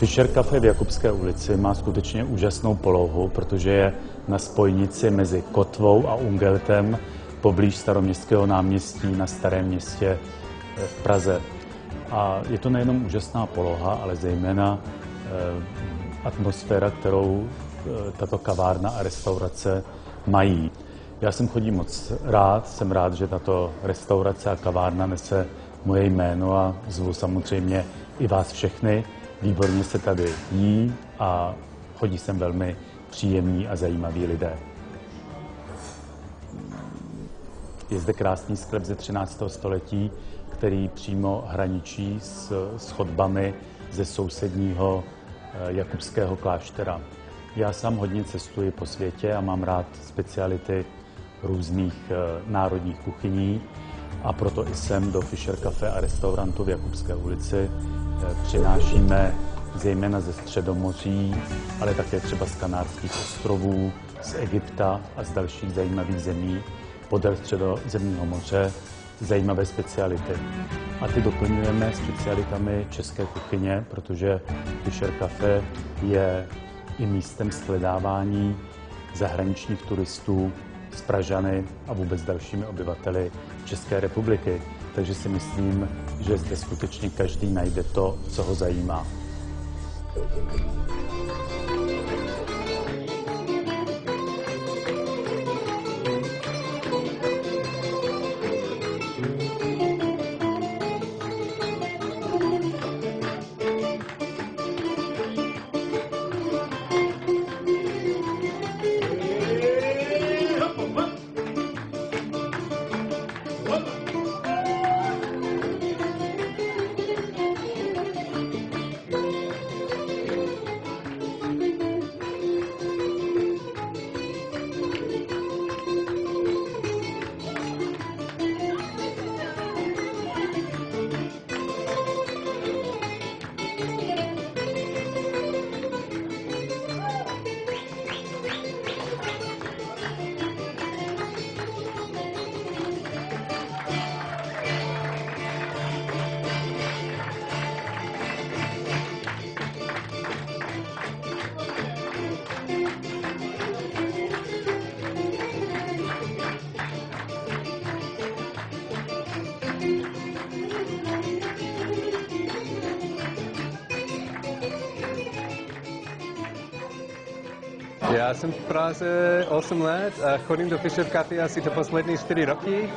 Fischer Café v Jakubské ulici má skutečně úžasnou polohu, protože je na spojnici mezi Kotvou a Ungeltem poblíž Staroměstského náměstí na Starém Městě v Praze. A je to nejenom úžasná poloha, ale zejména atmosféra, kterou tato kavárna a restaurace mají. Já sem chodím moc rád, jsem rád, že tato restaurace a kavárna nese moje jméno a zvu samozřejmě i vás všechny. Výborně se tady jí a chodí sem velmi příjemní a zajímaví lidé. Je zde krásný sklep ze 13. století, který přímo hraničí s chodbami ze sousedního jakubského kláštera. Já sám hodně cestuji po světě a mám rád speciality různých národních kuchyní a proto i sem do Fischer Café a restaurantu v Jakubské ulici přinášíme zejména ze Středomoří, ale také třeba z Kanárských ostrovů, z Egypta a z dalších zajímavých zemí podél Středozemního moře zajímavé speciality. A ty doplňujeme specialitami české kuchyně, protože Fischer Café je i místem shledávání zahraničních turistů z Pražany a vůbec dalšími obyvateli České republiky. Takže si myslím, že zde skutečně každý najde to, co ho zajímá. Já jsem v Praze 8 let a chodím do Fischer Café asi to poslední 4 roky.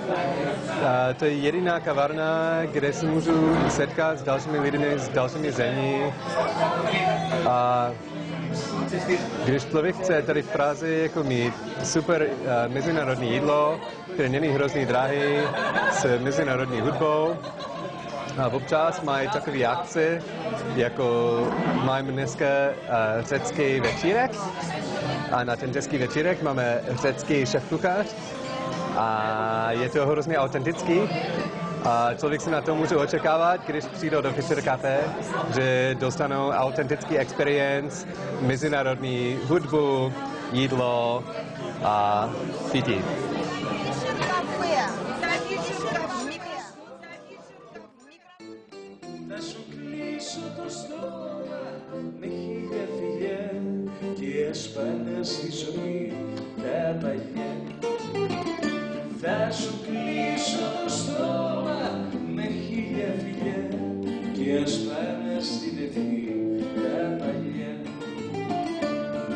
A to je jediná kavárna, kde se můžu setkat s dalšími lidmi z dalšími zemí. A když člověk chce tady v Praze jako mít super mezinárodní jídlo, které není hrozný drahý, s mezinárodní hudbou, a občas mají takové akce, jako máme dneska řecký večírek. A na ten řecký večírek máme řecký šéfkuchař a je to hrozně autentický. A člověk si na to může očekávat, když přijdou do Fischer Café, že dostanou autentický experience, mezinárodní hudbu, jídlo a pití. Έσπανε στη ζωή τα παλιά. Θα σου κλείσω το στόμα με χίλια φιλιά και έσπανε στην ευχή τα παλιά.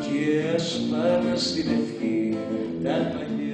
Και έσπανε στην ευχή τα παλιά.